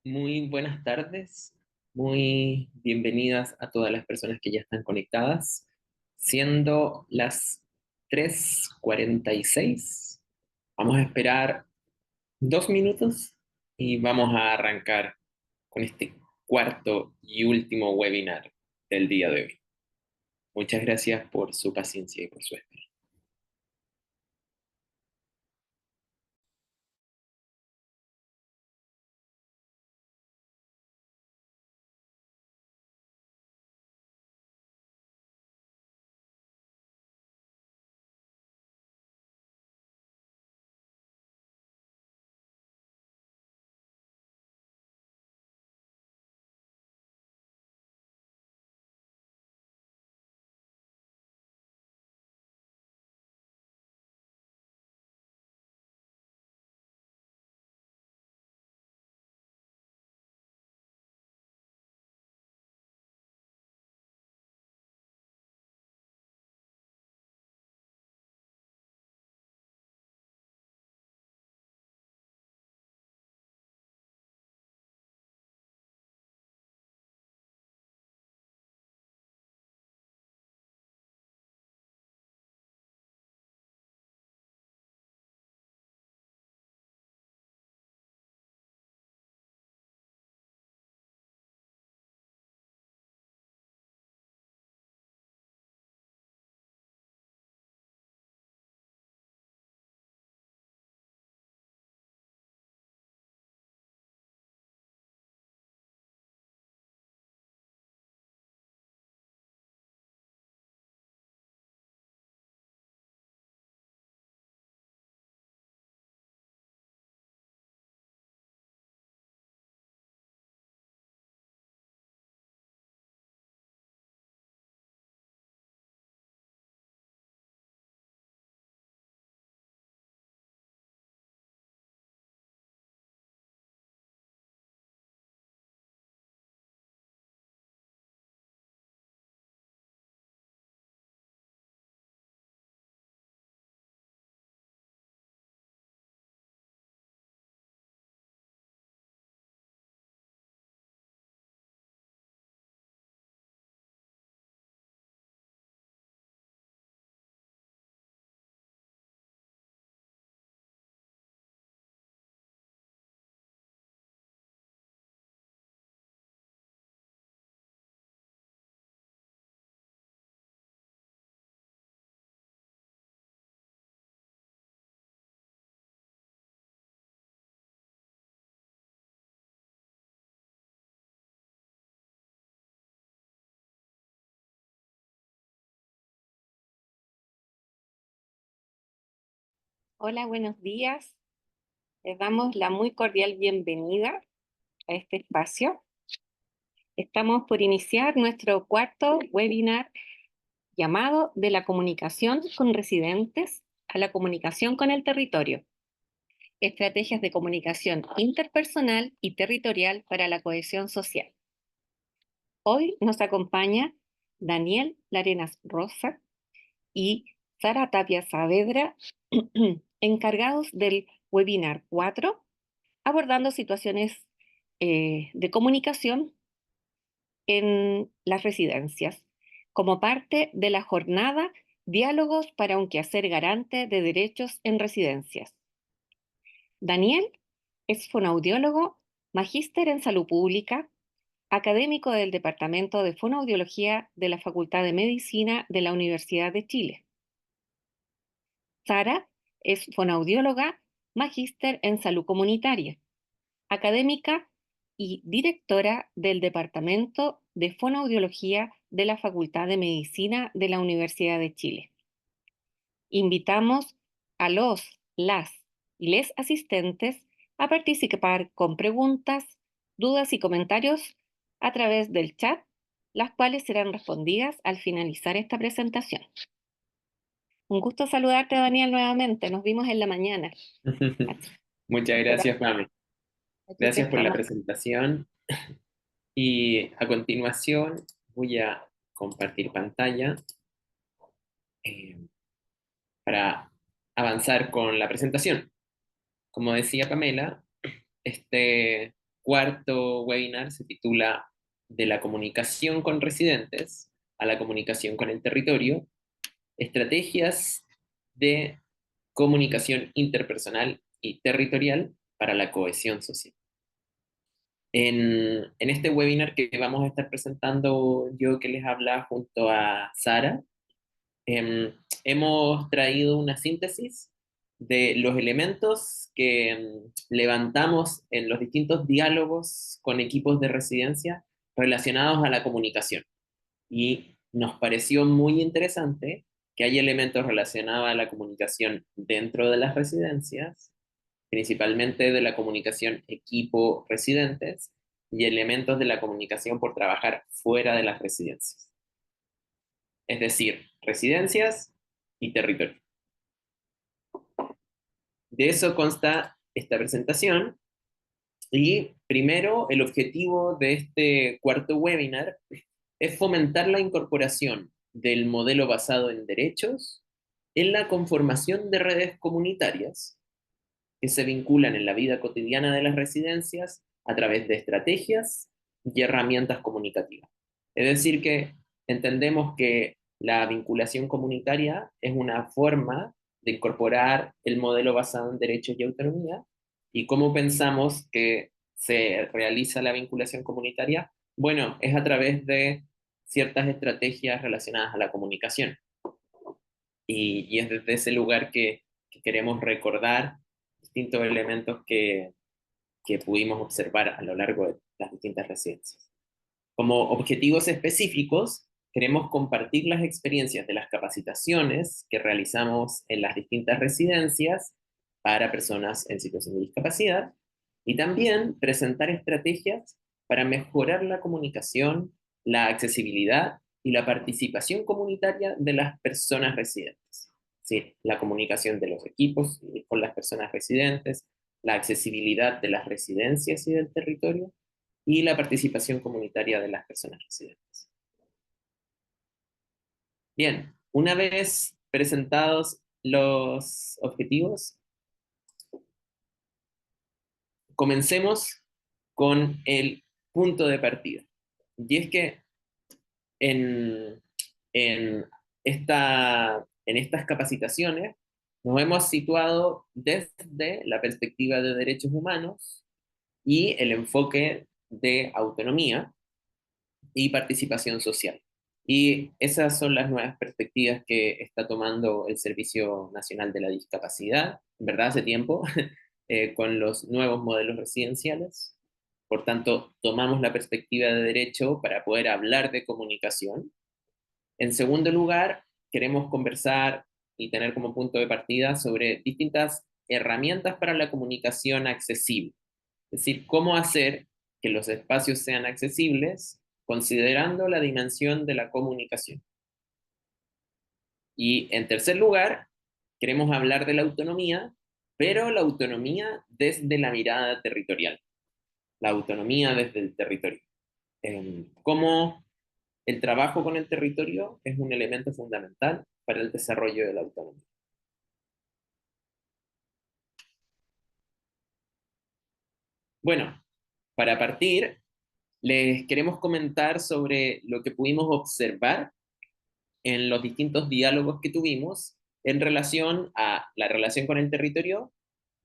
Muy buenas tardes, muy bienvenidas a todas las personas que ya están conectadas. Siendo las 3:46, vamos a esperar 2 minutos y vamos a arrancar con este cuarto y último webinar del día de hoy. Muchas gracias por su paciencia y por su espera. Hola, buenos días. Les damos la muy cordial bienvenida a este espacio. Estamos por iniciar nuestro cuarto webinar llamado De la comunicación con residentes a la comunicación con el territorio. Estrategias de comunicación interpersonal y territorial para la cohesión social. Hoy nos acompaña Daniel Larenas Rosa y Sara Tapia Saavedra, encargados del webinar 4, abordando situaciones de comunicación en las residencias, como parte de la jornada Diálogos para un quehacer garante de derechos en residencias. Daniel es fonoaudiólogo, magíster en salud pública, académico del Departamento de Fonoaudiología de la Facultad de Medicina de la Universidad de Chile. Sara es fonoaudióloga, magíster en salud comunitaria, académica y directora del Departamento de Fonoaudiología de la Facultad de Medicina de la Universidad de Chile. Invitamos a las y les asistentes a participar con preguntas, dudas y comentarios a través del chat, las cuales serán respondidas al finalizar esta presentación. Un gusto saludarte, Daniel, nuevamente. Nos vimos en la mañana. Muchas Espera, gracias, Mami. aquí te Gracias por la estamos. presentación. Y a continuación voy a compartir pantalla eh, para avanzar con la presentación. Como decía Pamela, este cuarto webinar se titula De la comunicación con residentes a la comunicación con el territorio, estrategias de comunicación interpersonal y territorial para la cohesión social. En este webinar que vamos a estar presentando yo que les habla junto a Sara, hemos traído una síntesis de los elementos que levantamos en los distintos diálogos con equipos de residencia relacionados a la comunicación. Y nos pareció muy interesante que hay elementos relacionados a la comunicación dentro de las residencias, principalmente de la comunicación equipo-residentes, y elementos de la comunicación por trabajar fuera de las residencias. Es decir, residencias y territorio. De eso consta esta presentación. Y primero, el objetivo de este cuarto webinar es fomentar la incorporación del modelo basado en derechos en la conformación de redes comunitarias que se vinculan en la vida cotidiana de las residencias a través de estrategias y herramientas comunicativas. Es decir, que entendemos que la vinculación comunitaria es una forma de incorporar el modelo basado en derechos y autonomía. ¿Y cómo pensamos que se realiza la vinculación comunitaria? Bueno, es a través de ciertas estrategias relacionadas a la comunicación. Y es desde ese lugar que queremos recordar distintos elementos que pudimos observar a lo largo de las distintas residencias. Como objetivos específicos, queremos compartir las experiencias de las capacitaciones que realizamos en las distintas residencias para personas en situación de discapacidad y también presentar estrategias para mejorar la comunicación, la accesibilidad y la participación comunitaria de las personas residentes. Sí, la comunicación de los equipos con las personas residentes, la accesibilidad de las residencias y del territorio, y la participación comunitaria de las personas residentes. Bien, una vez presentados los objetivos, comencemos con el punto de partida. Y es que en, en, en estas capacitaciones nos hemos situado desde la perspectiva de derechos humanos y el enfoque de autonomía y participación social. Y esas son las nuevas perspectivas que está tomando el Servicio Nacional de la Discapacidad, en verdad hace tiempo, con los nuevos modelos residenciales. Por tanto, tomamos la perspectiva de derecho para poder hablar de comunicación. En segundo lugar, queremos conversar y tener como punto de partida sobre distintas herramientas para la comunicación accesible. Es decir, cómo hacer que los espacios sean accesibles considerando la dimensión de la comunicación. Y en tercer lugar, queremos hablar de la autonomía, pero la autonomía desde la mirada territorial, la autonomía desde el territorio. Cómo el trabajo con el territorio es un elemento fundamental para el desarrollo de la autonomía. Bueno, para partir, les queremos comentar sobre lo que pudimos observar en los distintos diálogos que tuvimos en relación a la relación con el territorio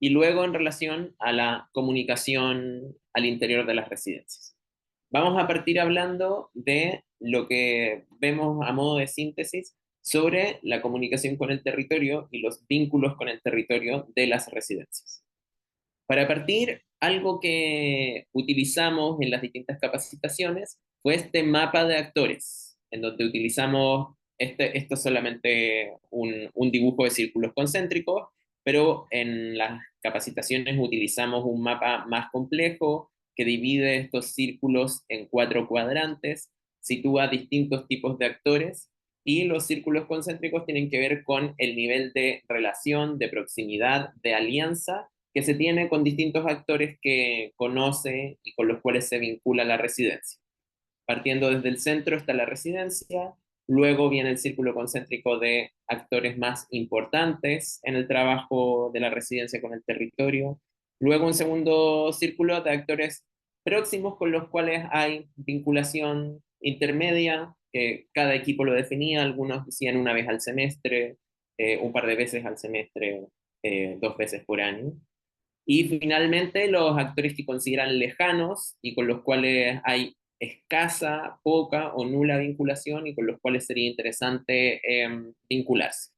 y luego en relación a la comunicación al interior de las residencias. Vamos a partir hablando de lo que vemos a modo de síntesis sobre la comunicación con el territorio y los vínculos con el territorio de las residencias. Para partir, algo que utilizamos en las distintas capacitaciones fue este mapa de actores, en donde utilizamos, esto es solamente un dibujo de círculos concéntricos, pero en las capacitaciones utilizamos un mapa más complejo que divide estos círculos en 4 cuadrantes, sitúa distintos tipos de actores y los círculos concéntricos tienen que ver con el nivel de relación, de proximidad, de alianza que se tiene con distintos actores que conoce y con los cuales se vincula la residencia. Partiendo desde el centro está la residencia, luego viene el círculo concéntrico de actores más importantes en el trabajo de la residencia con el territorio, luego un segundo círculo de actores próximos con los cuales hay vinculación intermedia, que cada equipo lo definía, algunos decían una vez al semestre, un par de veces al semestre, 2 veces por año. Y finalmente los actores que consideran lejanos y con los cuales hay escasa, poca o nula vinculación y con los cuales sería interesante vincularse.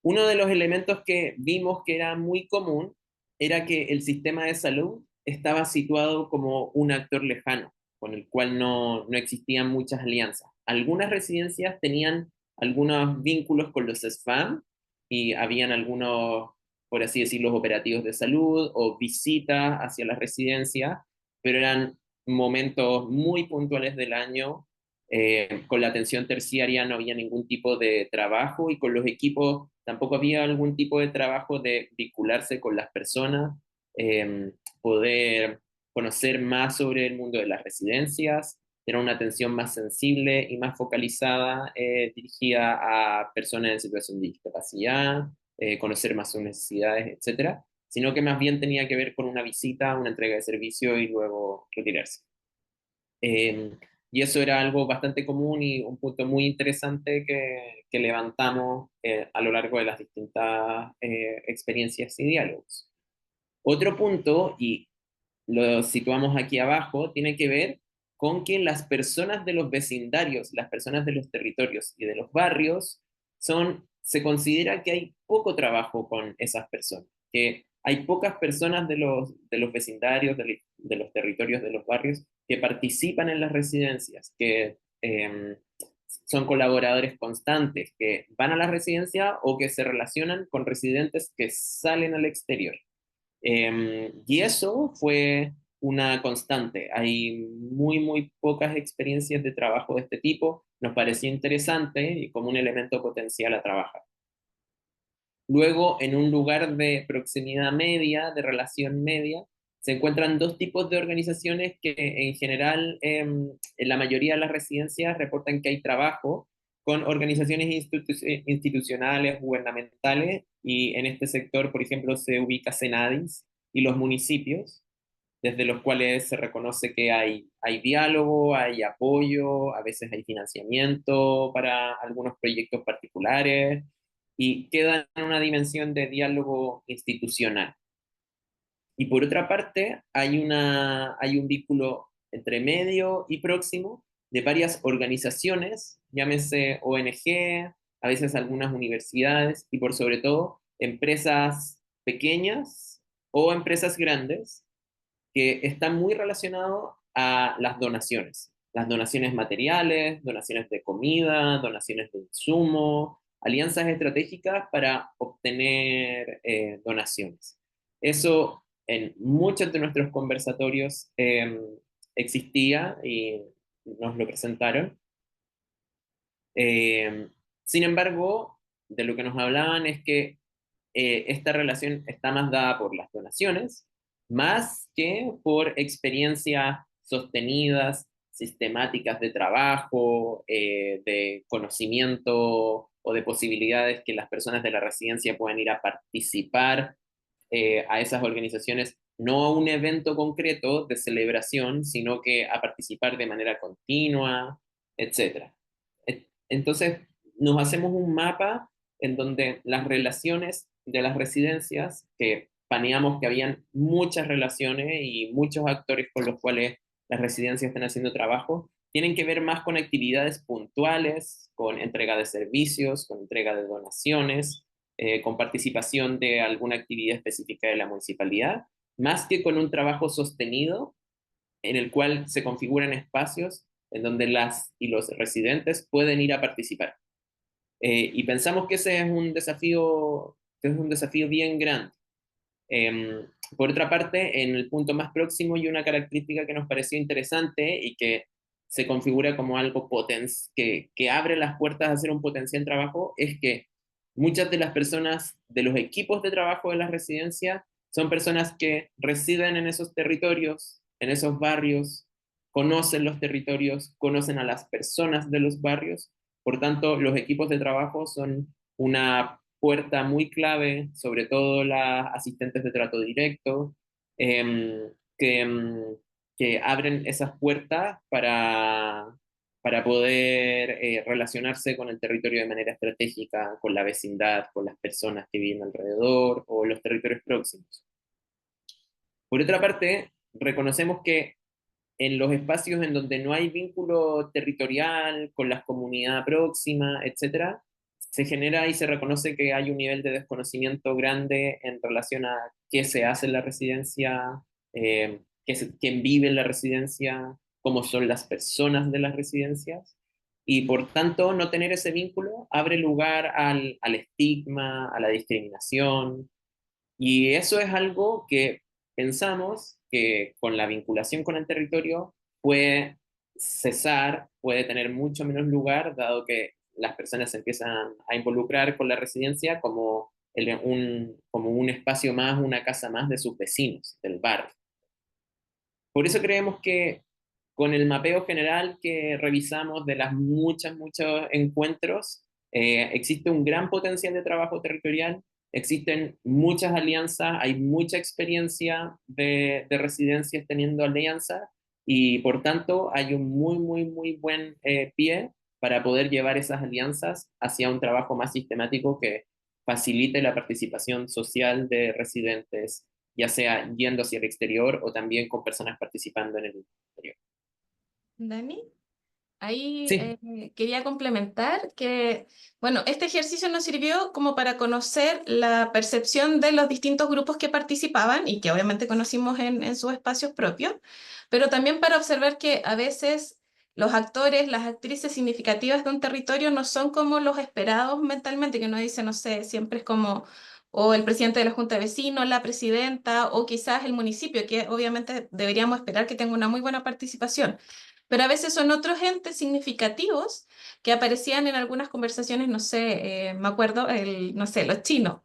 Uno de los elementos que vimos que era muy común era que el sistema de salud estaba situado como un actor lejano, con el cual no existían muchas alianzas. Algunas residencias tenían algunos vínculos con los SFAM y habían algunos, por así decirlo, operativos de salud o visitas hacia las residencias, pero eran momentos muy puntuales del año. Con la atención terciaria no había ningún tipo de trabajo y con los equipos tampoco había algún tipo de trabajo de vincularse con las personas, poder conocer más sobre el mundo de las residencias, tener una atención más sensible y más focalizada, dirigida a personas en situación de discapacidad, conocer más sus necesidades, etcétera, sino que más bien tenía que ver con una visita, una entrega de servicio y luego retirarse. Y eso era algo bastante común y un punto muy interesante que levantamos a lo largo de las distintas experiencias y diálogos. Otro punto, y lo situamos aquí abajo, tiene que ver con que las personas de los vecindarios, las personas de los territorios y de los barrios, se considera que hay poco trabajo con esas personas, que hay pocas personas de los vecindarios, de los territorios, de los barrios, que participan en las residencias, que son colaboradores constantes, que van a la residencia o que se relacionan con residentes que salen al exterior. Y eso fue una constante. Hay muy pocas experiencias de trabajo de este tipo. Nos pareció interesante y como un elemento potencial a trabajar. Luego, en un lugar de proximidad media, de relación media, se encuentran dos tipos de organizaciones que en general en la mayoría de las residencias reportan que hay trabajo con organizaciones institucionales, gubernamentales, y en este sector, por ejemplo, se ubica Senadis y los municipios, desde los cuales se reconoce que hay diálogo, hay apoyo, a veces hay financiamiento para algunos proyectos particulares y queda en una dimensión de diálogo institucional. Y por otra parte, hay un vínculo entre medio y próximo de varias organizaciones, llámese ONG, a veces algunas universidades y por sobre todo empresas pequeñas o empresas grandes que están muy relacionados a las donaciones materiales, donaciones de comida, donaciones de insumo, alianzas estratégicas para obtener donaciones. Eso en muchos de nuestros conversatorios existía y nos lo presentaron. Eh, Sin embargo, de lo que nos hablaban es que esta relación está más dada por las donaciones, más que por experiencias sostenidas, sistemáticas de trabajo, de conocimiento o de posibilidades que las personas de la residencia puedan ir a participar a esas organizaciones, no a un evento concreto de celebración, sino que a participar de manera continua, etcétera. Entonces, nos hacemos un mapa en donde las relaciones de las residencias, que paneamos que habían muchas relaciones y muchos actores con los cuales las residencias están haciendo trabajo, tienen que ver más con actividades puntuales, con entrega de servicios, con entrega de donaciones, con participación de alguna actividad específica de la municipalidad, más que con un trabajo sostenido en el cual se configuran espacios en donde las y los residentes pueden ir a participar. Y pensamos que es un desafío bien grande. Por otra parte, en el punto más próximo y una característica que nos pareció interesante y que se configura como algo que abre las puertas a hacer un potencial trabajo es que muchas de las personas de los equipos de trabajo de las residencias son personas que residen en esos territorios, en esos barrios, conocen los territorios, conocen a las personas de los barrios. Por tanto, los equipos de trabajo son una puerta muy clave, sobre todo las asistentes de trato directo, que que abren esas puertas para poder relacionarse con el territorio de manera estratégica, con la vecindad, con las personas que viven alrededor o los territorios próximos. Por otra parte, reconocemos que en los espacios en donde no hay vínculo territorial con la comunidad próxima, etcétera, se genera y se reconoce que hay un nivel de desconocimiento grande en relación a qué se hace en la residencia, quién vive en la residencia, cómo son las personas de las residencias. Y por tanto, no tener ese vínculo abre lugar al estigma, a la discriminación, y eso es algo que pensamos que con la vinculación con el territorio puede cesar, puede tener mucho menos lugar, dado que las personas se empiezan a involucrar con la residencia como, como un espacio más, una casa más de sus vecinos, del barrio. Por eso creemos que con el mapeo general que revisamos de las muchos encuentros, existe un gran potencial de trabajo territorial, existen muchas alianzas, hay mucha experiencia de residencias teniendo alianzas y por tanto hay un muy buen pie para poder llevar esas alianzas hacia un trabajo más sistemático que facilite la participación social de residentes, ya sea yendo hacia el exterior o también con personas participando en el interior. Dani, ahí Sí, quería complementar que, bueno, este ejercicio nos sirvió como para conocer la percepción de los distintos grupos que participaban y que obviamente conocimos en sus espacios propios, pero también para observar que a veces los actores, las actrices significativas de un territorio no son como los esperados mentalmente, que uno dice, no sé, siempre es como o el presidente de la Junta de Vecinos, la presidenta, o quizás el municipio, que obviamente deberíamos esperar que tenga una muy buena participación, pero a veces son otros entes significativos que aparecían en algunas conversaciones, no sé, me acuerdo, no sé, los chinos,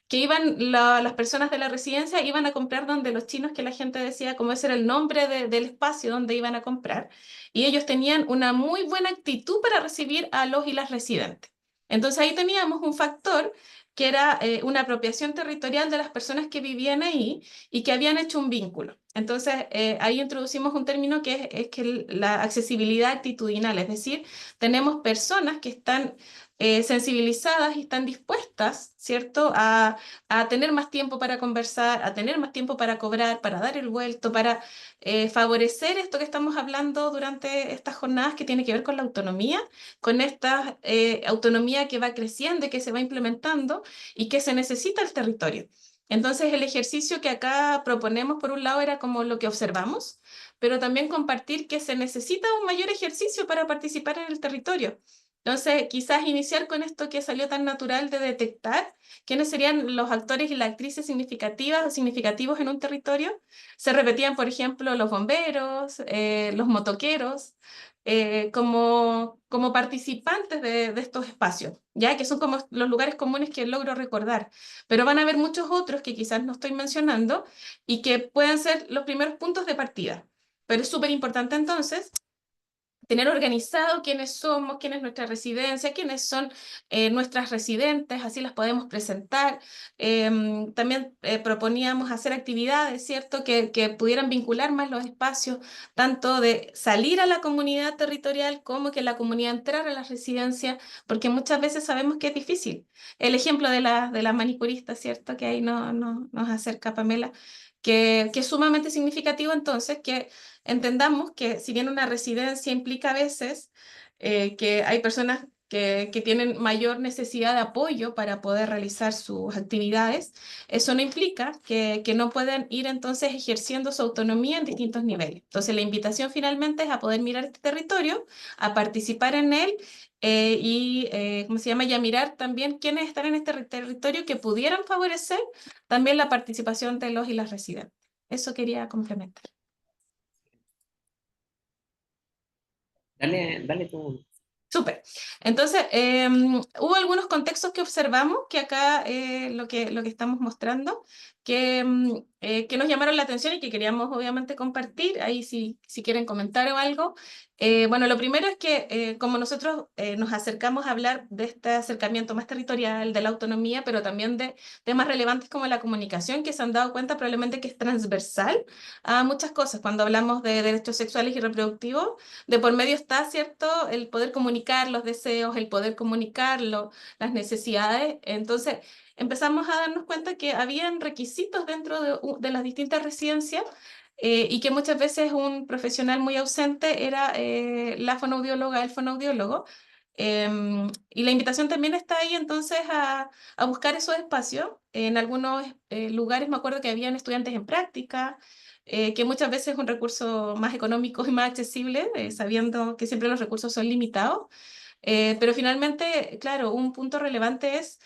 que iban, las personas de la residencia iban a comprar donde los chinos, que la gente decía como ese era el nombre del espacio donde iban a comprar, y ellos tenían una muy buena actitud para recibir a los y las residentes. Entonces ahí teníamos un factor que era una apropiación territorial de las personas que vivían ahí y que habían hecho un vínculo. Entonces, ahí introducimos un término es que la accesibilidad actitudinal, es decir, tenemos personas que están sensibilizadas y están dispuestas, ¿cierto?, a tener más tiempo para conversar, a tener más tiempo para cobrar, para dar el vuelto, para favorecer esto que estamos hablando durante estas jornadas que tiene que ver con la autonomía, con esta autonomía que va creciendo y que se va implementando y que se necesita el territorio. Entonces, el ejercicio que acá proponemos, por un lado, era como lo que observamos, pero también compartir que se necesita un mayor ejercicio para participar en el territorio. Entonces, quizás iniciar con esto que salió tan natural de detectar quiénes serían los actores y las actrices significativas o significativos en un territorio. Se repetían, por ejemplo, los bomberos, los motoqueros, como participantes de estos espacios, ya que son como los lugares comunes que logro recordar, pero van a haber muchos otros que quizás no estoy mencionando y que pueden ser los primeros puntos de partida. Pero es súper importante entonces tener organizado quiénes somos, quién es nuestra residencia, quiénes son nuestras residentes, así las podemos presentar. También proponíamos hacer actividades, ¿cierto?, que pudieran vincular más los espacios, tanto de salir a la comunidad territorial como que la comunidad entrar a la residencia, porque muchas veces sabemos que es difícil. El ejemplo de la manicurista, ¿cierto?, que ahí nos acerca Pamela, que es sumamente significativo entonces que entendamos que si bien una residencia implica a veces que hay personas que tienen mayor necesidad de apoyo para poder realizar sus actividades, eso no implica que no puedan ir entonces ejerciendo su autonomía en distintos niveles. Entonces la invitación finalmente es a poder mirar este territorio, a participar en él ¿cómo se llama? Y a mirar también quiénes están en este territorio que pudieran favorecer también la participación de los y las residentes. Eso quería complementar. dale tú. Súper. Entonces, hubo algunos contextos que observamos, que acá lo que estamos mostrando, que nos llamaron la atención y que queríamos obviamente compartir. Ahí si quieren comentar o algo, Bueno, lo primero es que como nosotros nos acercamos a hablar de este acercamiento más territorial, de la autonomía, pero también de temas relevantes como la comunicación, que se han dado cuenta probablemente que es transversal a muchas cosas. Cuando hablamos de derechos sexuales y reproductivos, de por medio está, ¿cierto?, el poder comunicar los deseos, el poder comunicarlo, las necesidades. Entonces, empezamos a darnos cuenta que habían requisitos dentro de las distintas residencias y que muchas veces un profesional muy ausente era la fonoaudióloga, el fonoaudiólogo. Y la invitación también está ahí entonces a buscar esos espacios. En algunos lugares me acuerdo que habían estudiantes en práctica, que muchas veces es un recurso más económico y más accesible, sabiendo que siempre los recursos son limitados. Pero finalmente, claro, un punto relevante es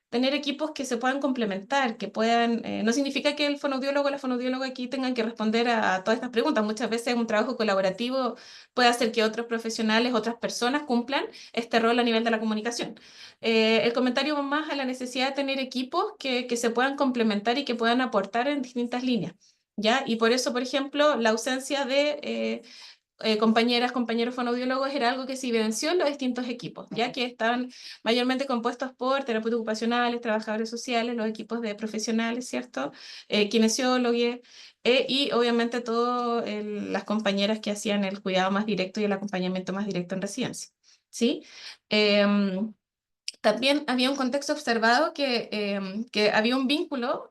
tener equipos que se puedan complementar, que puedan, no significa que el fonoaudiólogo o la fonoaudióloga aquí tengan que responder a todas estas preguntas. Muchas veces un trabajo colaborativo puede hacer que otros profesionales, otras personas cumplan este rol a nivel de la comunicación. El comentario va más a la necesidad de tener equipos que se puedan complementar y que puedan aportar en distintas líneas. ¿Ya? Y por eso, por ejemplo, la ausencia de compañeras, compañeros fonoaudiólogos era algo que se evidenció en los distintos equipos, ya que estaban mayormente compuestos por terapeutas ocupacionales, trabajadores sociales, los equipos de profesionales, ¿cierto? Kinesiólogos, y obviamente todas las compañeras que hacían el cuidado más directo y el acompañamiento más directo en residencia, ¿sí? También había un contexto observado que había un vínculo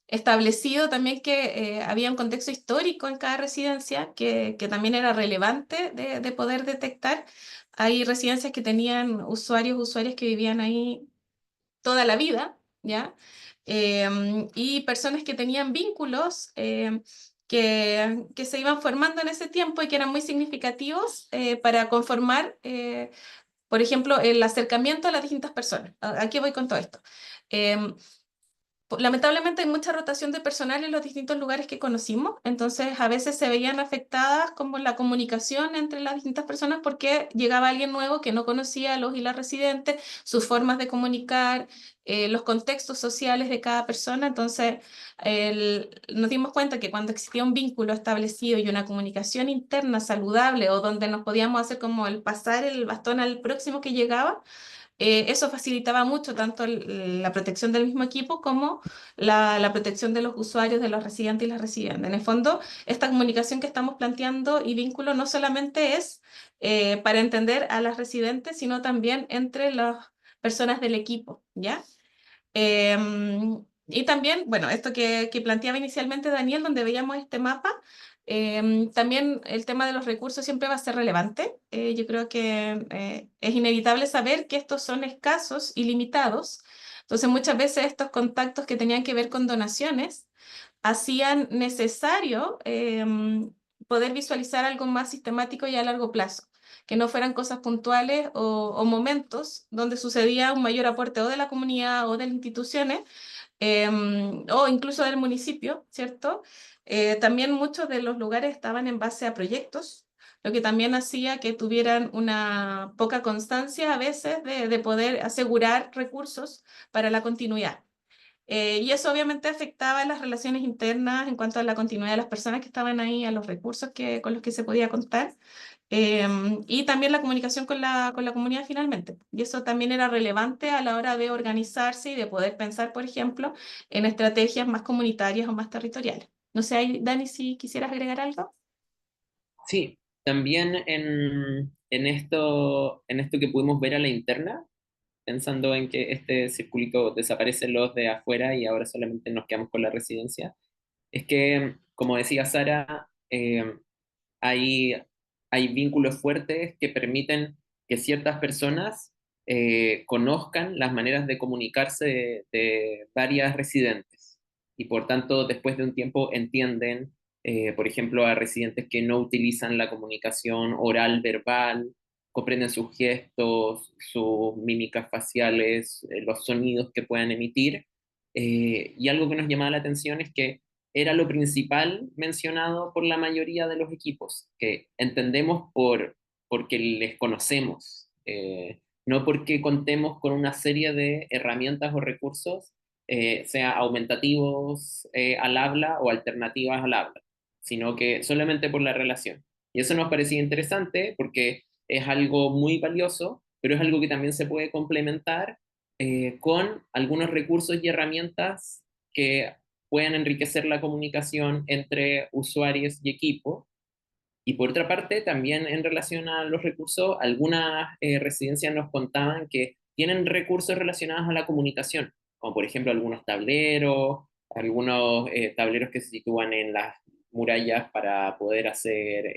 establecido también que había un contexto histórico en cada residencia que también era relevante de poder detectar. Hay residencias que tenían usuarios, usuarias que vivían ahí toda la vida, ¿ya? Y personas que tenían vínculos que se iban formando en ese tiempo y que eran muy significativos para conformar por ejemplo, el acercamiento a las distintas personas. Aquí voy con todo esto. Em, Lamentablemente hay mucha rotación de personal en los distintos lugares que conocimos, entonces a veces se veían afectadas como la comunicación entre las distintas personas porque llegaba alguien nuevo que no conocía a los y las residentes, sus formas de comunicar, los contextos sociales de cada persona, entonces nos dimos cuenta que cuando existía un vínculo establecido y una comunicación interna saludable o donde nos podíamos hacer como el pasar el bastón al próximo que llegaba, eso facilitaba mucho tanto la protección del mismo equipo como la protección de los usuarios, de los residentes y las residentes. En el fondo, esta comunicación que estamos planteando y vínculo no solamente es para entender a las residentes, sino también entre las personas del equipo, ¿ya? Y también, bueno, esto que planteaba inicialmente Daniel, donde veíamos este mapa, también el tema de los recursos siempre va a ser relevante. Yo creo que es inevitable saber que estos son escasos y limitados. Entonces, muchas veces estos contactos que tenían que ver con donaciones hacían necesario poder visualizar algo más sistemático y a largo plazo, que no fueran cosas puntuales o momentos donde sucedía un mayor aporte o de la comunidad o de las instituciones o incluso del municipio, ¿cierto? También muchos de los lugares estaban en base a proyectos, lo que también hacía que tuvieran una poca constancia a veces de poder asegurar recursos para la continuidad. Y eso obviamente afectaba las relaciones internas en cuanto a la continuidad de las personas que estaban ahí, a los recursos con los que se podía contar, y también la comunicación con la comunidad finalmente. Y eso también era relevante a la hora de organizarse y de poder pensar, por ejemplo, en estrategias más comunitarias o más territoriales. No sé, Dani, si quisieras agregar algo. Sí, también en esto que pudimos ver a la interna, pensando en que este circulito desaparecen los de afuera y ahora solamente nos quedamos con la residencia, es que, como decía Sara, hay, hay vínculos fuertes que permiten que ciertas personas conozcan las maneras de comunicarse de varias residentes y por tanto después de un tiempo entienden, por ejemplo, a residentes que no utilizan la comunicación oral verbal, comprenden sus gestos, sus mímicas faciales, los sonidos que puedan emitir. Y algo que nos llamaba la atención es que era lo principal mencionado por la mayoría de los equipos, que entendemos porque les conocemos, no porque contemos con una serie de herramientas o recursos, sea aumentativos al habla o alternativas al habla, sino que solamente por la relación. Y eso nos parecía interesante porque es algo muy valioso, pero es algo que también se puede complementar con algunos recursos y herramientas que puedan enriquecer la comunicación entre usuarios y equipo. Y por otra parte, también en relación a los recursos, algunas residencias nos contaban que tienen recursos relacionados a la comunicación, como por ejemplo algunos tableros, algunos tableros que se sitúan en las murallas para poder hacer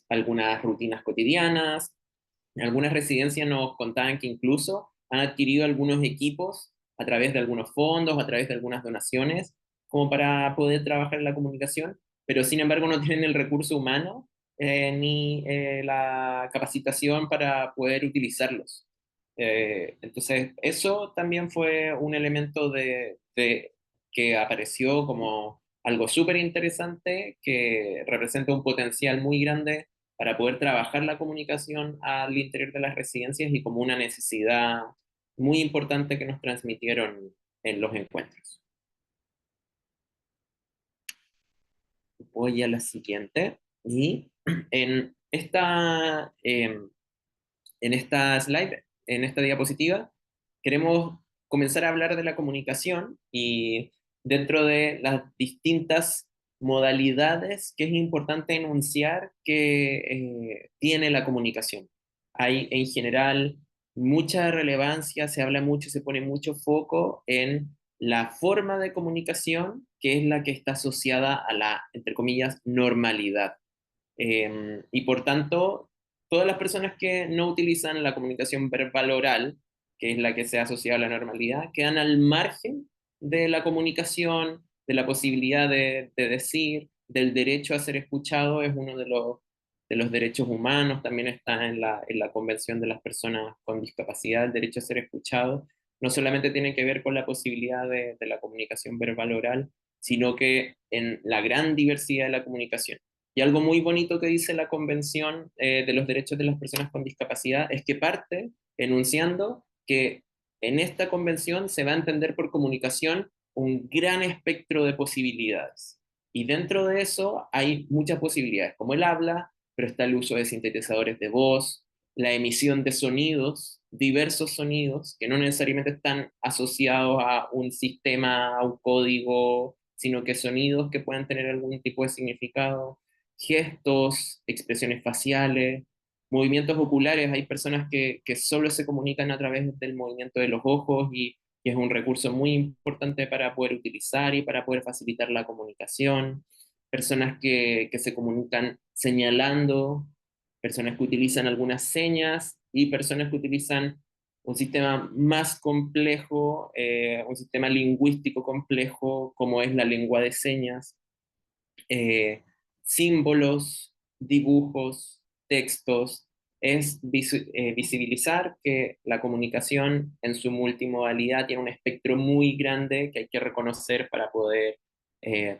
algunas rutinas cotidianas. Algunas residencias nos contaban que incluso han adquirido algunos equipos a través de algunos fondos, a través de algunas donaciones, como para poder trabajar en la comunicación, pero sin embargo no tienen el recurso humano ni la capacitación para poder utilizarlos. Entonces, eso también fue un elemento que apareció como algo súper interesante, que representa un potencial muy grande para poder trabajar la comunicación al interior de las residencias y como una necesidad muy importante que nos transmitieron en los encuentros. Voy a la siguiente. Y en esta slide, en esta diapositiva, queremos comenzar a hablar de la comunicación y dentro de las distintas modalidades que es importante enunciar que tiene la comunicación. Hay en general mucha relevancia, se habla mucho, se pone mucho foco en la forma de comunicación, que es la que está asociada a la, entre comillas, normalidad. Y por tanto, todas las personas que no utilizan la comunicación verbal oral, que es la que se asocia a la normalidad, quedan al margen de la comunicación, de la posibilidad de decir, del derecho a ser escuchado, es uno de los derechos humanos, también está en la Convención de las Personas con Discapacidad, el derecho a ser escuchado. No solamente tiene que ver con la posibilidad de la comunicación verbal oral, sino que en la gran diversidad de la comunicación. Y algo muy bonito que dice la Convención de los Derechos de las Personas con Discapacidad es que parte enunciando que en esta convención se va a entender por comunicación un gran espectro de posibilidades. Y dentro de eso hay muchas posibilidades, como el habla, pero está el uso de sintetizadores de voz, la emisión de sonidos, diversos sonidos, que no necesariamente están asociados a un sistema, a un código, sino que sonidos que puedan tener algún tipo de significado, gestos, expresiones faciales, movimientos oculares. Hay personas que solo se comunican a través del movimiento de los ojos y es un recurso muy importante para poder utilizar y para poder facilitar la comunicación. Personas que se comunican señalando, personas que utilizan algunas señas y personas que utilizan un sistema más complejo, un sistema lingüístico complejo como es la lengua de señas, eh, símbolos, dibujos, textos, es visibilizar que la comunicación en su multimodalidad tiene un espectro muy grande que hay que reconocer para poder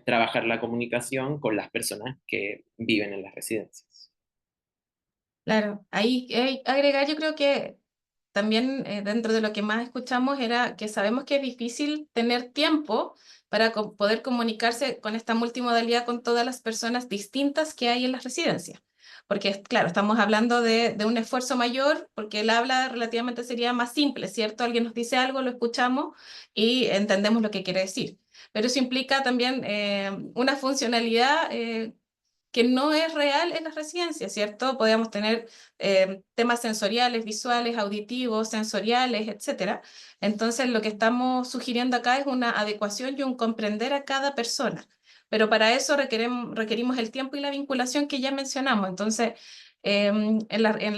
trabajar la comunicación con las personas que viven en las residencias. Claro, ahí agregar, yo creo que también dentro de lo que más escuchamos era que sabemos que es difícil tener tiempo para poder comunicarse con esta multimodalidad con todas las personas distintas que hay en las residencias. Porque, claro, estamos hablando de un esfuerzo mayor, porque el habla relativamente sería más simple, ¿cierto? Alguien nos dice algo, lo escuchamos y entendemos lo que quiere decir. Pero eso implica también una funcionalidad que no es real en las residencias, ¿cierto? Podríamos tener temas sensoriales, visuales, auditivos, sensoriales, etcétera. Entonces, lo que estamos sugiriendo acá es una adecuación y un comprender a cada persona. Pero para eso requerimos el tiempo y la vinculación que ya mencionamos. Entonces, en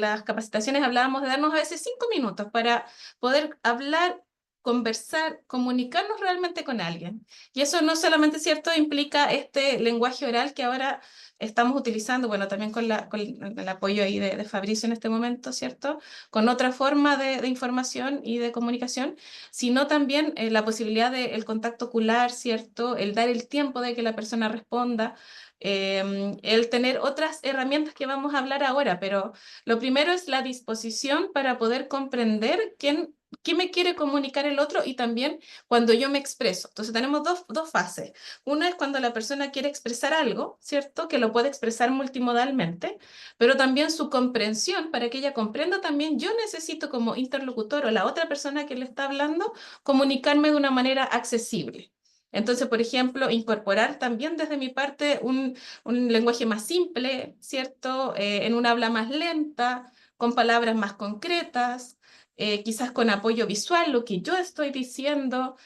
las capacitaciones hablábamos de darnos a veces 5 minutos para poder hablar, conversar, comunicarnos realmente con alguien. Y eso no solamente, ¿cierto?, implica este lenguaje oral que ahora estamos utilizando, bueno, también con el apoyo ahí de Fabricio en este momento, ¿cierto? Con otra forma de información y de comunicación, sino también la posibilidad del contacto ocular, ¿cierto? El dar el tiempo de que la persona responda, el tener otras herramientas que vamos a hablar ahora, pero lo primero es la disposición para poder comprender quién qué me quiere comunicar el otro y también cuando yo me expreso. Entonces tenemos dos fases. Una es cuando la persona quiere expresar algo, ¿cierto? Que lo puede expresar multimodalmente, pero también su comprensión, para que ella comprenda también, yo necesito como interlocutor o la otra persona que le está hablando, comunicarme de una manera accesible. Entonces, por ejemplo, incorporar también desde mi parte un lenguaje más simple, ¿cierto? En un habla más lenta, con palabras más concretas, quizás con apoyo visual, lo que yo estoy diciendo.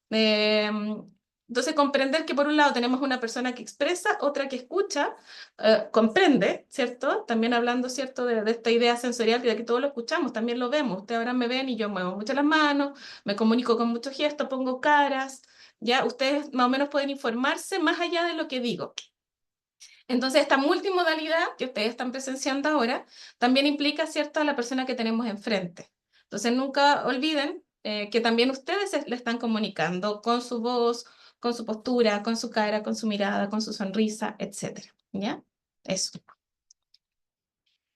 Eh, entonces, comprender que por un lado tenemos una persona que expresa, otra que escucha, comprende, ¿cierto? También hablando, ¿cierto? De esta idea sensorial, de que todos lo escuchamos, también lo vemos. Ustedes ahora me ven y yo muevo mucho las manos, me comunico con muchos gestos, pongo caras, ¿ya? Ustedes más o menos pueden informarse más allá de lo que digo. Entonces, esta multimodalidad que ustedes están presenciando ahora también implica, ¿cierto?, a la persona que tenemos enfrente. Entonces, nunca olviden que también ustedes le están comunicando con su voz, con su postura, con su cara, con su mirada, con su sonrisa, etcétera. ¿Ya? Eso.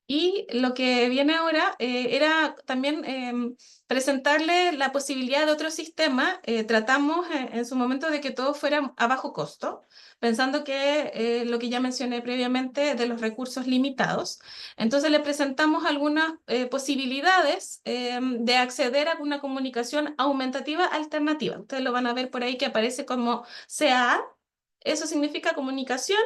Y lo que viene ahora era también presentarle la posibilidad de otro sistema. Tratamos en su momento de que todo fuera a bajo costo, pensando que lo que ya mencioné previamente de los recursos limitados. Entonces le presentamos algunas posibilidades de acceder a una comunicación aumentativa alternativa. Ustedes lo van a ver por ahí que aparece como CAA. Eso significa comunicación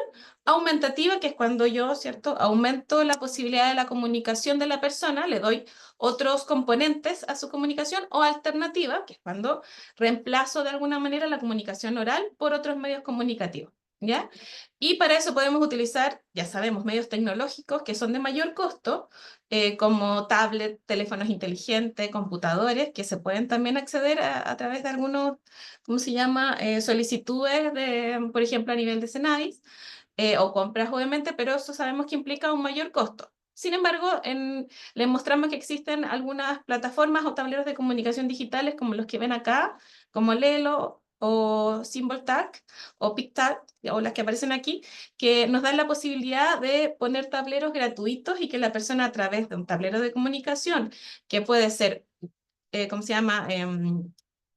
aumentativa, que es cuando yo, ¿cierto?, aumento la posibilidad de la comunicación de la persona, le doy otros componentes a su comunicación, o alternativa, que es cuando reemplazo de alguna manera la comunicación oral por otros medios comunicativos, ¿ya? Y para eso podemos utilizar, ya sabemos, medios tecnológicos que son de mayor costo, como tablet, teléfonos inteligentes, computadores, que se pueden también acceder a través de algunos, ¿cómo se llama?, solicitudes de, por ejemplo, a nivel de Senadis, o compras, obviamente, pero eso sabemos que implica un mayor costo. Sin embargo, les mostramos que existen algunas plataformas o tableros de comunicación digitales como los que ven acá, como Lelo o SymbolTag o PicTag, o las que aparecen aquí, que nos dan la posibilidad de poner tableros gratuitos y que la persona a través de un tablero de comunicación, que puede ser, ¿cómo se llama?,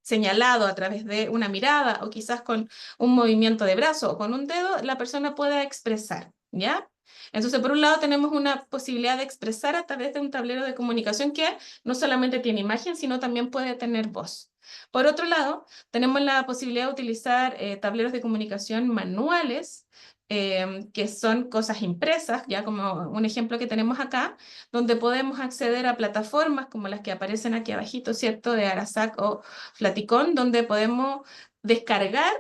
señalado a través de una mirada o quizás con un movimiento de brazo o con un dedo, la persona pueda expresar, ¿ya? Entonces, por un lado tenemos una posibilidad de expresar a través de un tablero de comunicación que no solamente tiene imagen, sino también puede tener voz. Por otro lado, tenemos la posibilidad de utilizar tableros de comunicación manuales, que son cosas impresas, ya como un ejemplo que tenemos acá, donde podemos acceder a plataformas como las que aparecen aquí abajito, ¿cierto?, de Arasac o Flaticón, donde podemos descargar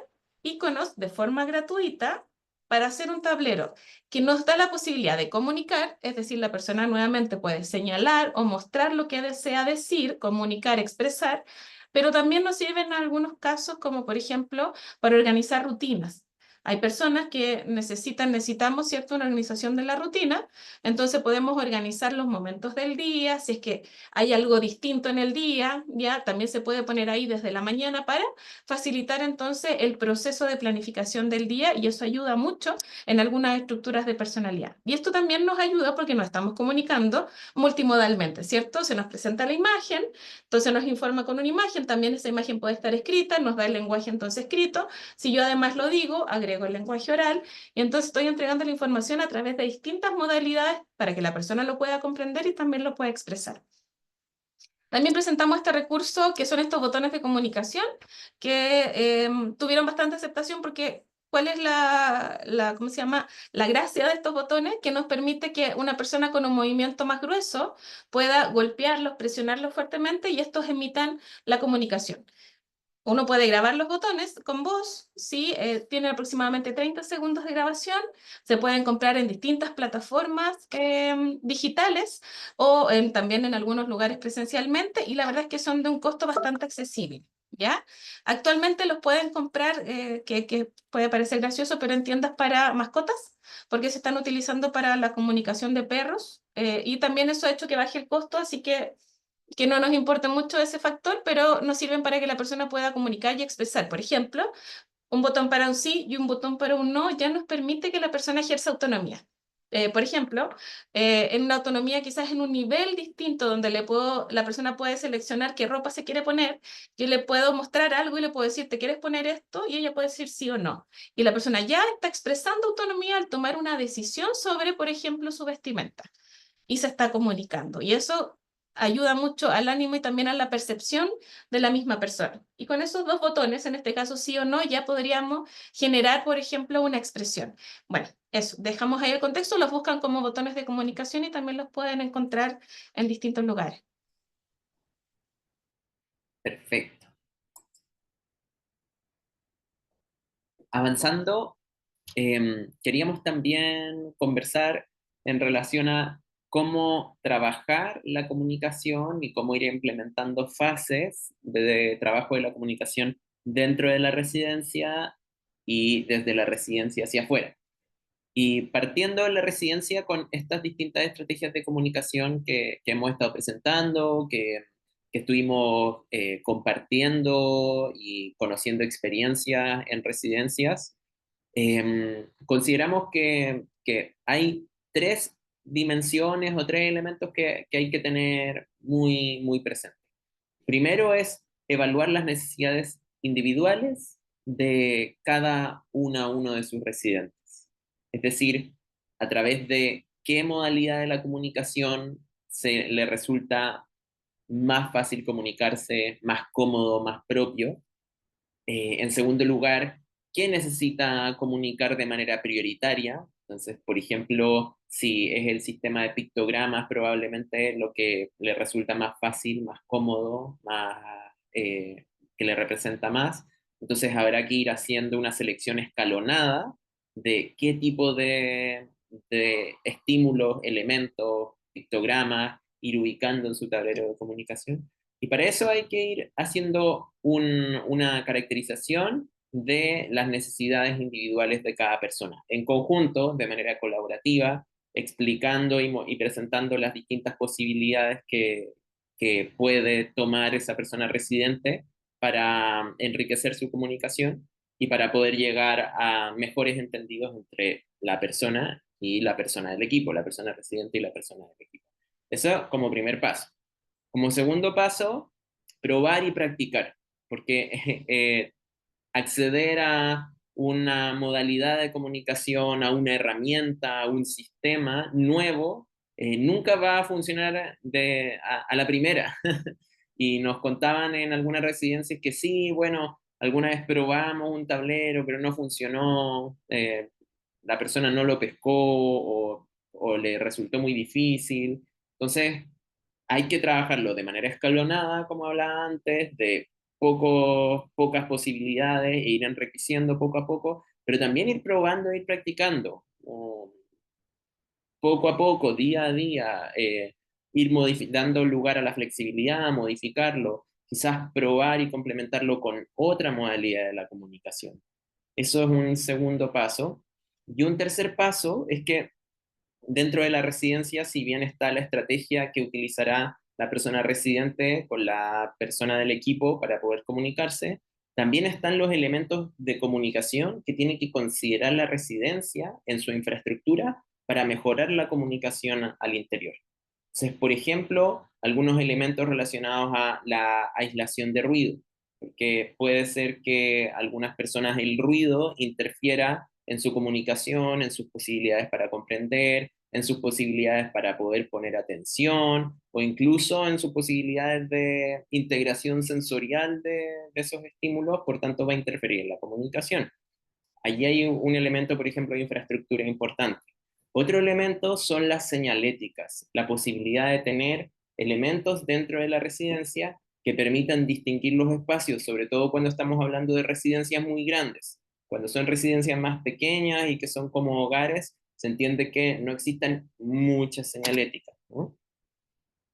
iconos de forma gratuita para hacer un tablero que nos da la posibilidad de comunicar, es decir, la persona nuevamente puede señalar o mostrar lo que desea decir, comunicar, expresar, pero también nos sirven en algunos casos, como por ejemplo, para organizar rutinas. Hay personas que necesitamos, ¿cierto?, una organización de la rutina, entonces podemos organizar los momentos del día, si es que hay algo distinto en el día, ya también se puede poner ahí desde la mañana para facilitar entonces el proceso de planificación del día, y eso ayuda mucho en algunas estructuras de personalidad. Y esto también nos ayuda porque nos estamos comunicando multimodalmente, ¿cierto? Se nos presenta la imagen, entonces nos informa con una imagen, también esa imagen puede estar escrita, nos da el lenguaje entonces escrito, si yo además lo digo, agrego el lenguaje oral, y entonces estoy entregando la información a través de distintas modalidades para que la persona lo pueda comprender y también lo pueda expresar. También presentamos este recurso que son estos botones de comunicación que tuvieron bastante aceptación porque ¿cuál es ¿cómo se llama?, la gracia de estos botones? Que nos permite que una persona con un movimiento más grueso pueda golpearlos, presionarlos fuertemente y estos emitan la comunicación. Uno puede grabar los botones con voz, ¿sí? Tiene aproximadamente 30 segundos de grabación, se pueden comprar en distintas plataformas digitales o también en algunos lugares presencialmente, y la verdad es que son de un costo bastante accesible, ¿ya? Actualmente los pueden comprar, que puede parecer gracioso, pero en tiendas para mascotas, porque se están utilizando para la comunicación de perros, y también eso ha hecho que baje el costo, así que no nos importa mucho ese factor, pero nos sirven para que la persona pueda comunicar y expresar. Por ejemplo, un botón para un sí y un botón para un no ya nos permite que la persona ejerza autonomía. Por ejemplo, en una autonomía quizás en un nivel distinto donde la persona puede seleccionar qué ropa se quiere poner, yo le puedo mostrar algo y le puedo decir, ¿te quieres poner esto? Y ella puede decir sí o no. Y la persona ya está expresando autonomía al tomar una decisión sobre, por ejemplo, su vestimenta y se está comunicando. Y eso ayuda mucho al ánimo y también a la percepción de la misma persona. Y con esos dos botones, en este caso sí o no, ya podríamos generar, por ejemplo, una expresión. Bueno, eso, dejamos ahí el contexto, los buscan como botones de comunicación y también los pueden encontrar en distintos lugares. Perfecto. Avanzando, queríamos también conversar en relación a cómo trabajar la comunicación y cómo ir implementando fases de trabajo de la comunicación dentro de la residencia y desde la residencia hacia afuera. Y partiendo de la residencia con estas distintas estrategias de comunicación que hemos estado presentando, que estuvimos compartiendo y conociendo experiencias en residencias, consideramos que hay tres dimensiones o tres elementos que hay que tener muy, muy presentes. Primero es evaluar las necesidades individuales de cada uno de sus residentes. Es decir, a través de qué modalidad de la comunicación se le resulta más fácil comunicarse, más cómodo, más propio. En segundo lugar, ¿qué necesita comunicar de manera prioritaria? Entonces, por ejemplo, si es el sistema de pictogramas, probablemente lo que le resulta más fácil, más cómodo, más, que le representa más. Entonces, habrá que ir haciendo una selección escalonada de qué tipo de estímulos, elementos, pictogramas, ir ubicando en su tablero de comunicación. Y para eso hay que ir haciendo una caracterización de las necesidades individuales de cada persona, en conjunto, de manera colaborativa, explicando y presentando las distintas posibilidades que puede tomar esa persona residente para enriquecer su comunicación y para poder llegar a mejores entendidos entre la persona y la persona del equipo, la persona residente y la persona del equipo. Eso como primer paso. Como segundo paso, probar y practicar, porque acceder a una modalidad de comunicación, a una herramienta, a un sistema nuevo, nunca va a funcionar a la primera. Y nos contaban en algunas residencias que sí, bueno, alguna vez probamos un tablero, pero no funcionó, la persona no lo pescó o le resultó muy difícil. Entonces, hay que trabajarlo de manera escalonada, como hablaba antes, de pocas posibilidades e ir enriqueciendo poco a poco, pero también ir probando e ir practicando, poco a poco, día a día, ir dando lugar a la flexibilidad, modificarlo, quizás probar y complementarlo con otra modalidad de la comunicación. Eso es un segundo paso. Y un tercer paso es que dentro de la residencia, si bien está la estrategia que utilizará la persona residente con la persona del equipo para poder comunicarse, también están los elementos de comunicación que tiene que considerar la residencia en su infraestructura para mejorar la comunicación al interior. Entonces, por ejemplo, algunos elementos relacionados a la aislación de ruido, porque puede ser que algunas personas el ruido interfiera en su comunicación, en sus posibilidades para comprender, en sus posibilidades para poder poner atención o incluso en sus posibilidades de integración sensorial de esos estímulos, por tanto va a interferir en la comunicación. Allí hay un elemento, por ejemplo, de infraestructura importante. Otro elemento son las señaléticas, la posibilidad de tener elementos dentro de la residencia que permitan distinguir los espacios, sobre todo cuando estamos hablando de residencias muy grandes. Cuando son residencias más pequeñas y que son como hogares, se entiende que no existen muchas señaléticas, ¿no?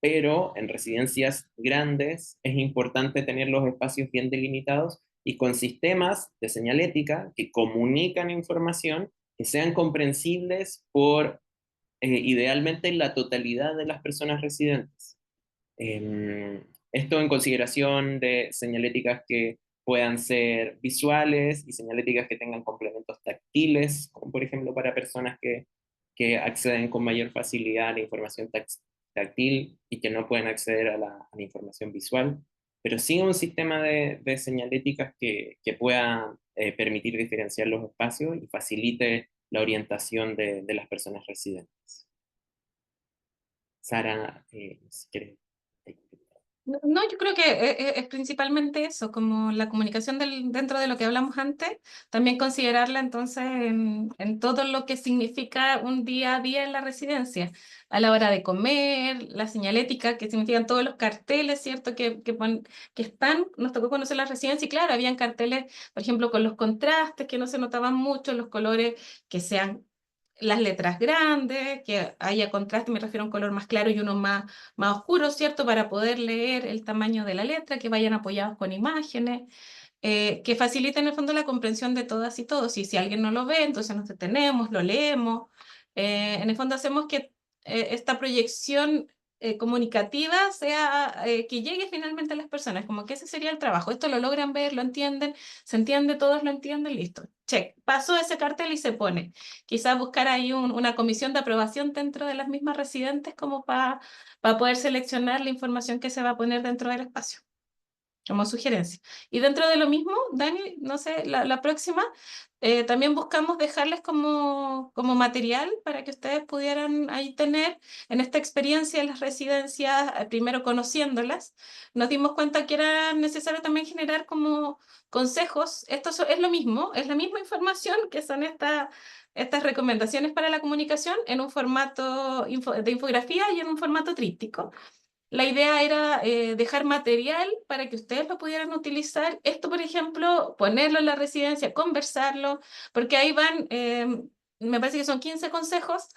Pero en residencias grandes es importante tener los espacios bien delimitados y con sistemas de señalética que comunican información que sean comprensibles por idealmente la totalidad de las personas residentes. Esto en consideración de señaléticas que puedan ser visuales y señaléticas que tengan complementos táctiles, como por ejemplo para personas que acceden con mayor facilidad a la información táctil y que no pueden acceder a la información visual, pero sí un sistema de señaléticas que pueda permitir diferenciar los espacios y facilite la orientación de las personas residentes. Sara, si quieres. No, no, yo creo que es principalmente eso, como la comunicación dentro de lo que hablamos antes, también considerarla entonces en todo lo que significa un día a día en la residencia, a la hora de comer, la señalética, que significan todos los carteles, ¿cierto? Que están, nos tocó conocer la residencia y claro, habían carteles, por ejemplo, con los contrastes que no se notaban mucho, los colores que sean las letras grandes, que haya contraste, me refiero a un color más claro y uno más oscuro, ¿cierto? Para poder leer el tamaño de la letra, que vayan apoyados con imágenes, que faciliten en el fondo la comprensión de todas y todos. Y si alguien no lo ve, entonces nos detenemos, lo leemos. En el fondo hacemos que esta proyección comunicativa sea que llegue finalmente a las personas, como que ese sería el trabajo. Esto lo logran ver, lo entienden, se entiende, todos lo entienden, listo. Check, pasó ese cartel y se pone. Quizás buscar ahí una comisión de aprobación dentro de las mismas residentes como para poder seleccionar la información que se va a poner dentro del espacio como sugerencia. Y dentro de lo mismo, Dani, no sé, la próxima, también buscamos dejarles como material para que ustedes pudieran ahí tener en esta experiencia de las residencias, primero conociéndolas, nos dimos cuenta que era necesario también generar como consejos. Es lo mismo, es la misma información que son estas recomendaciones para la comunicación en un formato de infografía y en un formato tríptico. La idea era dejar material para que ustedes lo pudieran utilizar. Esto, por ejemplo, ponerlo en la residencia, conversarlo, porque ahí van, me parece que son 15 consejos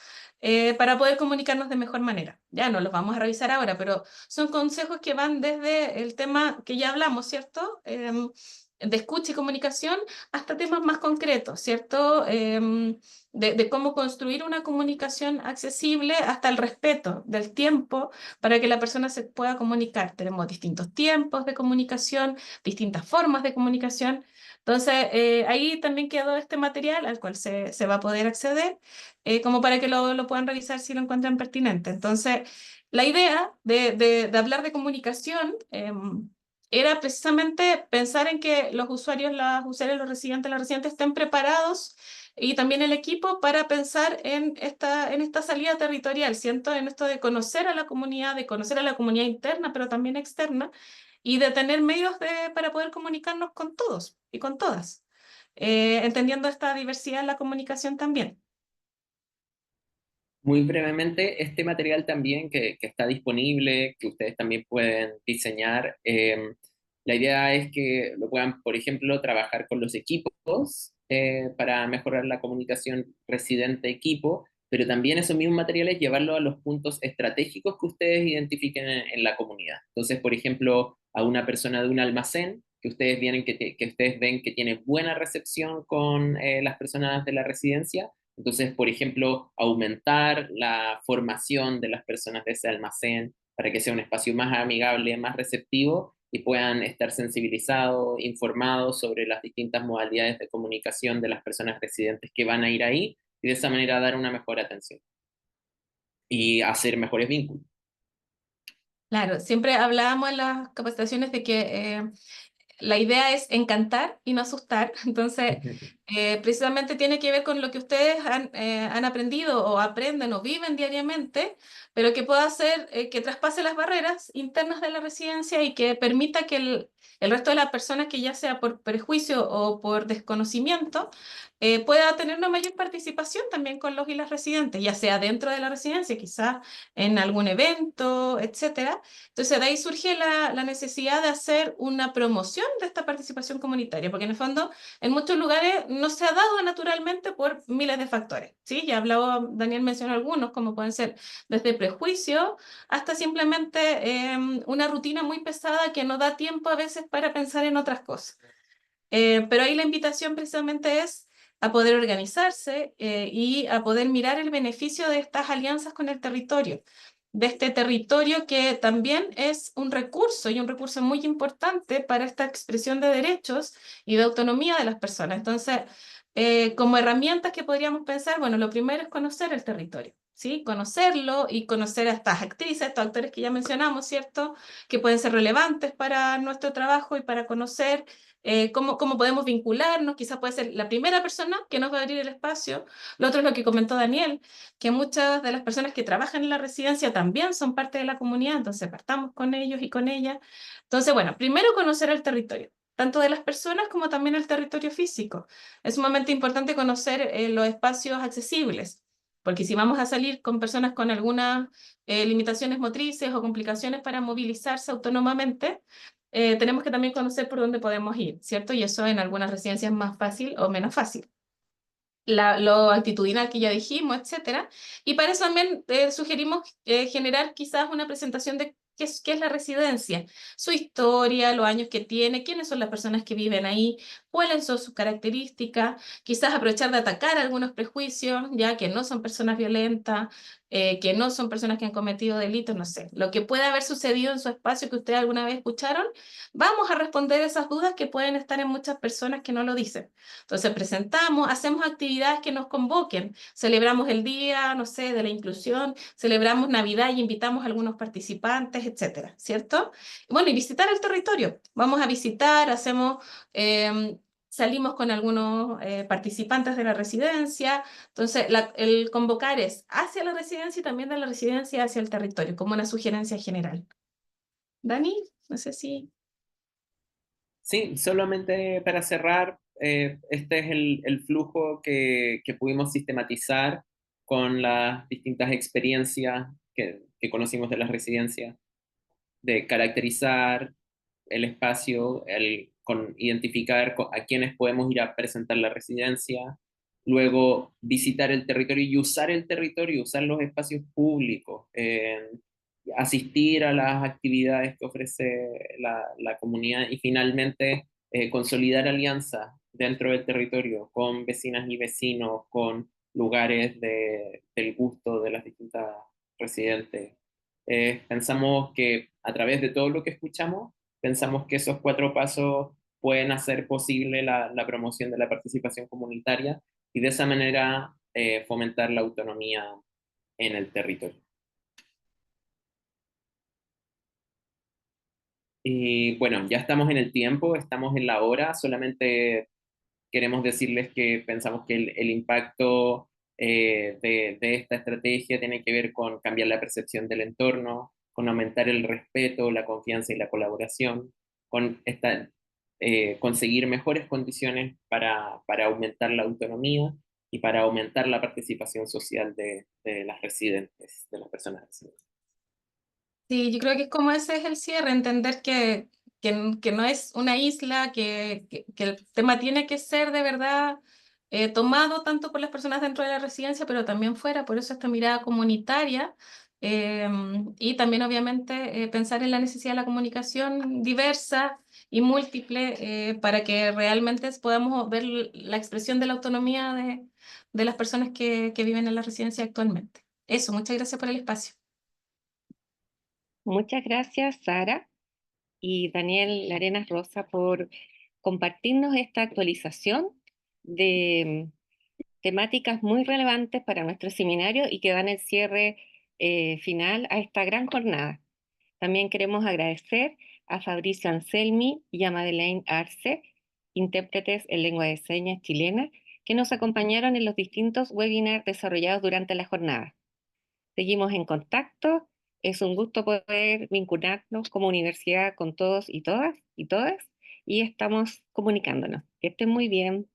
para poder comunicarnos de mejor manera. Ya no los vamos a revisar ahora, pero son consejos que van desde el tema que ya hablamos, ¿cierto? De escucha y comunicación hasta temas más concretos, ¿cierto? De cómo construir una comunicación accesible hasta el respeto del tiempo para que la persona se pueda comunicar. Tenemos distintos tiempos de comunicación, distintas formas de comunicación. Entonces, ahí también quedó este material al cual se va a poder acceder, como para que lo puedan revisar si lo encuentran pertinente. Entonces, la idea de hablar de comunicación era precisamente pensar en que los usuarios, las usuarias, los residentes estén preparados y también el equipo para pensar en esta salida territorial, ¿siento? En esto de conocer a la comunidad, de conocer a la comunidad interna, pero también externa, y de tener medios para poder comunicarnos con todos y con todas, entendiendo esta diversidad en la comunicación también. Muy brevemente, este material también que está disponible, que ustedes también pueden diseñar, la idea es que lo puedan, por ejemplo, trabajar con los equipos para mejorar la comunicación residente-equipo, pero también esos mismos materiales llevarlos a los puntos estratégicos que ustedes identifiquen en la comunidad. Entonces, por ejemplo, a una persona de un almacén, que ustedes, que ustedes ven que tiene buena recepción con las personas de la residencia. Entonces, por ejemplo, aumentar la formación de las personas de ese almacén para que sea un espacio más amigable, más receptivo y puedan estar sensibilizados, informados sobre las distintas modalidades de comunicación de las personas residentes que van a ir ahí y de esa manera dar una mejor atención y hacer mejores vínculos. Claro, siempre hablábamos en las capacitaciones de que la idea es encantar y no asustar. Entonces, precisamente tiene que ver con lo que ustedes han aprendido o aprenden o viven diariamente, pero que pueda hacer que traspase las barreras internas de la residencia y que permita que el resto de las personas, que ya sea por prejuicio o por desconocimiento, pueda tener una mayor participación también con los y las residentes, ya sea dentro de la residencia, quizás en algún evento, etcétera. Entonces, de ahí surge la necesidad de hacer una promoción de esta participación comunitaria, porque en el fondo, en muchos lugares no se ha dado naturalmente por miles de factores, ¿sí? Ya hablaba, Daniel mencionó algunos, como pueden ser desde prejuicio hasta simplemente una rutina muy pesada que no da tiempo a veces para pensar en otras cosas. Pero ahí la invitación precisamente es a poder organizarse y a poder mirar el beneficio de estas alianzas con el territorio, de este territorio que también es un recurso y un recurso muy importante para esta expresión de derechos y de autonomía de las personas. Entonces, como herramientas que podríamos pensar, bueno, lo primero es conocer el territorio, ¿sí? Conocerlo y conocer a estas actrices, a estos actores que ya mencionamos, ¿cierto? Que pueden ser relevantes para nuestro trabajo y para conocer cómo podemos vincularnos. Quizás puede ser la primera persona que nos va a abrir el espacio. Lo otro es lo que comentó Daniel, que muchas de las personas que trabajan en la residencia también son parte de la comunidad, entonces partamos con ellos y con ellas. Entonces, bueno, primero conocer el territorio, tanto de las personas como también el territorio físico. Es sumamente importante conocer los espacios accesibles, porque si vamos a salir con personas con algunas limitaciones motrices o complicaciones para movilizarse autónomamente, tenemos que también conocer por dónde podemos ir, ¿cierto? Y eso en algunas residencias es más fácil o menos fácil. Lo actitudinal que ya dijimos, etcétera. Y para eso también sugerimos generar quizás una presentación de qué es la residencia, su historia, los años que tiene, quiénes son las personas que viven ahí, cuáles son sus características, quizás aprovechar de atacar algunos prejuicios, ya que no son personas violentas, que no son personas que han cometido delitos, no sé, lo que pueda haber sucedido en su espacio que ustedes alguna vez escucharon, vamos a responder esas dudas que pueden estar en muchas personas que no lo dicen. Entonces presentamos, hacemos actividades que nos convoquen, celebramos el día, no sé, de la inclusión, celebramos Navidad y invitamos a algunos participantes, etcétera, ¿cierto? Bueno, y visitar el territorio. Vamos a visitar, salimos con algunos participantes de la residencia. Entonces, el convocar es hacia la residencia y también de la residencia hacia el territorio, como una sugerencia general. Dani, no sé si... Sí, solamente para cerrar, este es el flujo que pudimos sistematizar con las distintas experiencias que conocimos de las residencias, de caracterizar el espacio, con identificar a quienes podemos ir a presentar la residencia, luego visitar el territorio y usar el territorio, usar los espacios públicos, asistir a las actividades que ofrece la comunidad y finalmente consolidar alianzas dentro del territorio con vecinas y vecinos, con lugares del gusto de las distintas residentes. Pensamos que a través de todo lo que escuchamos, pensamos que esos 4 pasos pueden hacer posible la promoción de la participación comunitaria y de esa manera fomentar la autonomía en el territorio. Y bueno, ya estamos en el tiempo, estamos en la hora, solamente queremos decirles que pensamos que el impacto de esta estrategia tiene que ver con cambiar la percepción del entorno, con aumentar el respeto, la confianza y la colaboración, con conseguir mejores condiciones para aumentar la autonomía y para aumentar la participación social de las residentes, de las personas residentes. Sí, yo creo que como ese es el cierre, entender que no es una isla, que el tema tiene que ser de verdad tomado tanto por las personas dentro de la residencia, pero también fuera, por eso esta mirada comunitaria eh, y también obviamente pensar en la necesidad de la comunicación diversa y múltiple para que realmente podamos ver la expresión de la autonomía de las personas que viven en la residencia actualmente. Eso, muchas gracias por el espacio. Muchas gracias, Sara y Daniel Arenas Rosa, por compartirnos esta actualización de temáticas muy relevantes para nuestro seminario y que dan el cierre final a esta gran jornada. También queremos agradecer a Fabricio Anselmi y a Madeleine Arce, intérpretes en lengua de señas chilena, que nos acompañaron en los distintos webinars desarrollados durante la jornada. Seguimos en contacto. Es un gusto poder vincularnos como universidad con todos y todas y todas, y estamos comunicándonos. Que estén muy bien.